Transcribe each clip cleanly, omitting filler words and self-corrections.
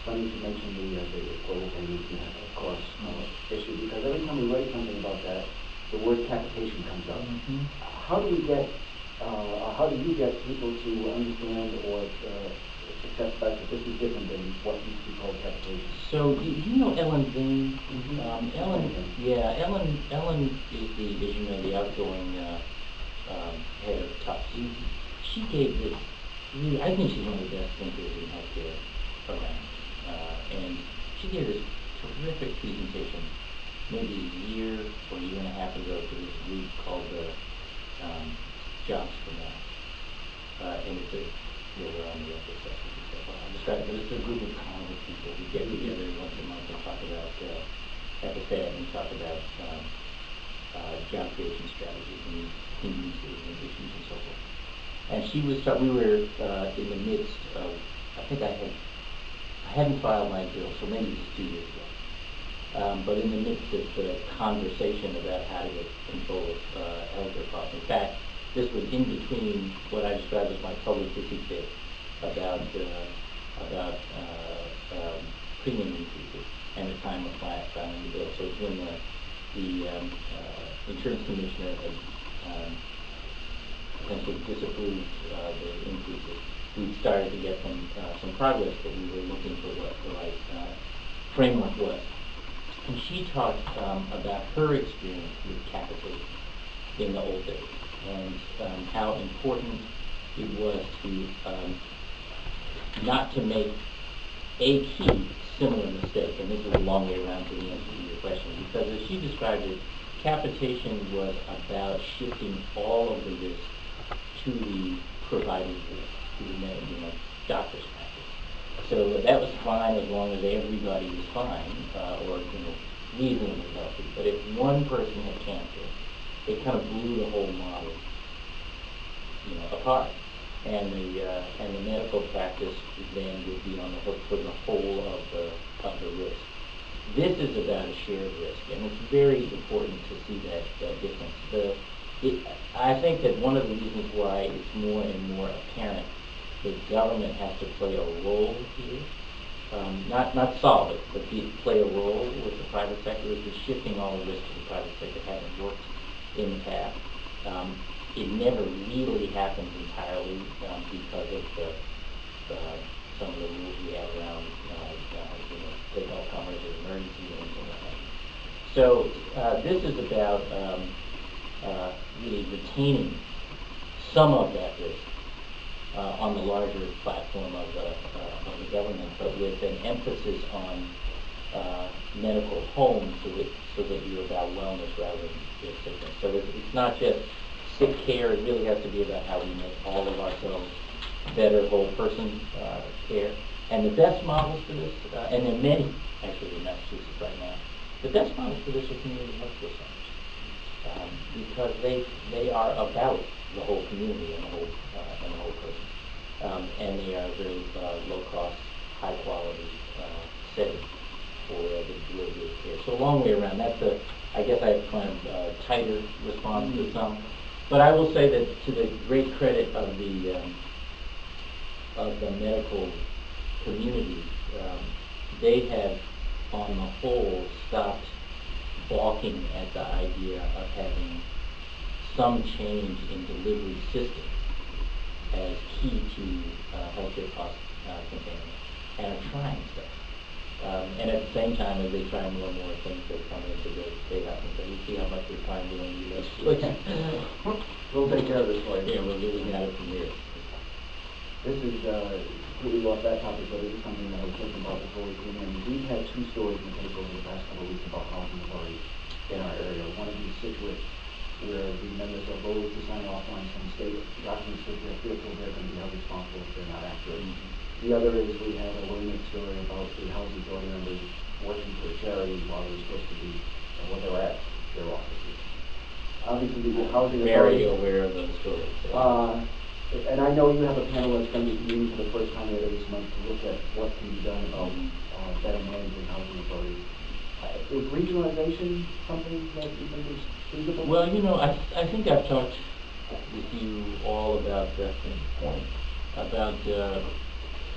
funny you mention the global financing, of course, issue, because every time we write something about that, the word capitation comes up. How do we get, how do you get people to understand or accept the fact that this is different than what used to be called capitation? So, you know Ellen Vane? Ellen is the, as you know, the outgoing head of Tufts. She gave this, really, I think she's one of the best thinkers in healthcare around. And she gave this terrific presentation maybe a year or a year and a half ago to this group called the Jobs for Now. And it's a, we're on the other side. I'll describe it, but it's a group of common people who get together once a month and talk about, at the Fed, and talk about job creation strategies and hindrances and issues and so forth. And she was, we were in the midst of, I think I hadn't filed my bill, so maybe this is 2 years ago. But in the midst of the conversation about how to get control of healthcare costs. In fact, this was in between what I described as my publicity bit about premium increases and the time of filing the bill. So it's when the insurance commissioner had essentially disapproved the increases. We started to get some progress, but we were looking for what the right framework was. And she talked about her experience with capitation in the old days and how important it was to not to make a key similar mistake. And this is a long way around to the answer to your question, because as she described it, capitation was about shifting all of the risk to the provider, to the doctor's practice. So that was fine as long as everybody was fine, or reasonably healthy. But if one person had cancer, it kind of blew the whole model, apart. And the medical practice then would be on the hook for the whole of the risk. This is about a shared risk, and it's very important to see that difference. I think that one of the reasons why it's more and more apparent that government has to play a role here, not solve it, but play a role with the private sector, is shifting all the risk to the private sector. Hasn't worked in the past. It never really happens entirely because of some of the rules we have around take all comers as emergency rooms and what have you. So this is about really retaining some of that risk on the larger platform of the government, but with an emphasis on medical home, so that you're about wellness rather than just sickness. So it's not just sick care. It really has to be about how we make all of ourselves better whole person care. And the best models for this, and there are many actually in Massachusetts right now, the best models for this are community healthcare centers, because they are about the whole community and the whole person, and they are very low cost, high quality setting for the delivery of care. So a long way around. I guess I have kind of tighter response to some, but I will say that to the great credit of the medical community, they have, on the whole, stopped balking at the idea of having some change in delivery system as key to healthcare cost containment, and are trying stuff. And at the same time, as they try more and more things that come into the state house and say, you see how much we're trying to do in the legislation. We'll take care of this for you. Yeah, we'll get it out of from here. This is completely off that topic, but it is something that I was thinking about before we came in. We've had 2 stories in the paper over the past couple of weeks about housing authorities in our area. One is in Situate, where the members are voted to sign off on some state documents that they're fearful they're going to be held responsible if they're not accurate. The other is we had a William story about the housing authority members working for a charity while they were supposed to be, when they were at their offices. Obviously, the housing authority... Very aware of those stories. And I know you have a panel that's going to be meeting for the first time later this month to look at what can be done about better managing housing authorities. Is regionalization something that you think is feasible? Well, I think I've talked with you all about that point, about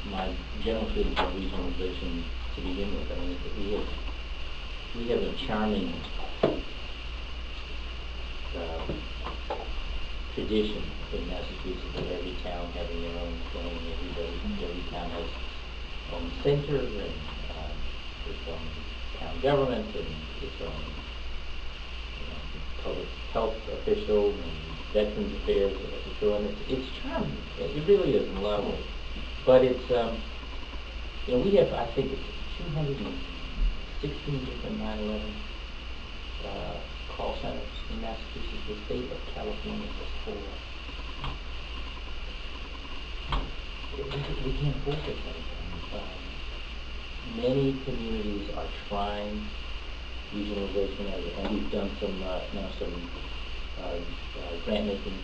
my general feelings on regionalization to begin with. I mean, we have a charming tradition in Massachusetts of every town having their own thing. Every town has its own center and its own town government and its own public health official and veterans affairs. And it's charming. It really is in a lot of ways. But it's we have, I think it's 216 different 9/11 call centers in Massachusetts. The state of California has 4. We can't afford this anymore. Many communities are trying regionalization, and we've done some grant making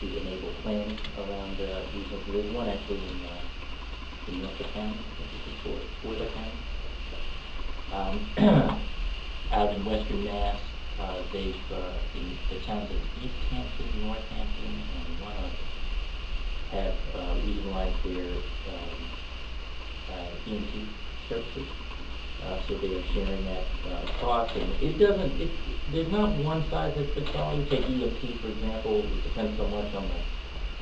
to enable planning around regional. There's one actually in Norfolk County, for the county. Out in Western Mass, they've in the towns of East Hampton, Northampton, and one other have regionalized their EMT services. So they are sharing that cost, and there's not one size that fits all. You take EMT, for example, it depends so much on the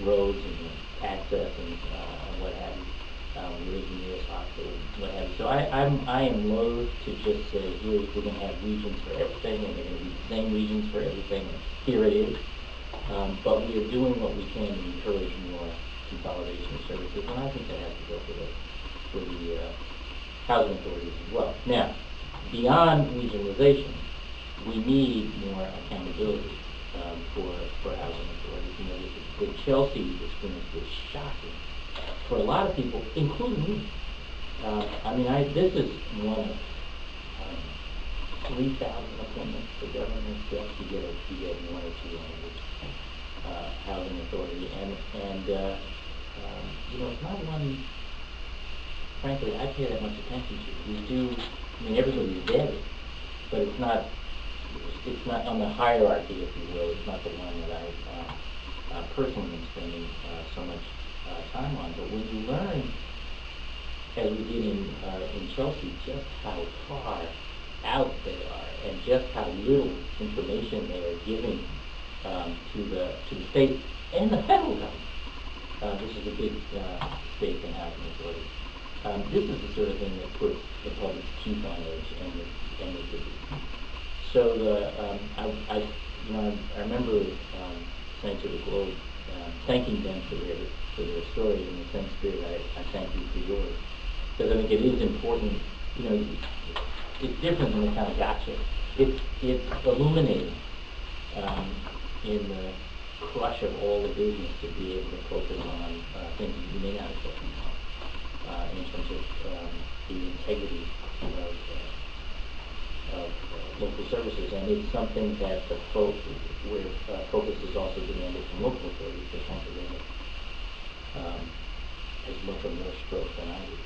roads and the access and what have you. Where is the nearest hospital, what have you. So I am loath to just say, we're going to have regions for everything, and they're going to be the same regions for everything, and here it is. But we are doing what we can to encourage more consolidation of services, and I think that has to go for the housing authorities as well. Now, beyond regionalization, we need more accountability for housing authorities. The Chelsea experience was shocking for a lot of people, including me. This is one of 3,000 appointments for government jobs. You get 1 or 2 on each housing authority, and it's not one. Frankly, I pay that much attention to. We do. Everybody's dead, but it's not on the hierarchy, if you will. It's not the one that I personally am spending so much time on. But when you learn, as we did in Chelsea, just how far out they are, and just how little information they are giving to the state and the federal government. This is a big stake in housing authority. This is the sort of thing that puts the public's teeth on edge, and the so I remember saying to the Globe, thanking them for their story. In the same spirit, I thank you for yours, because I think it is important. It's different than the kind of gotcha. It's illuminating in the crush of all the business to be able to focus on things that you may not have focused on. In terms of the integrity of local services, and it's something that where focus is also demanded from local authorities, because frankly they have as much or more stroke than I do.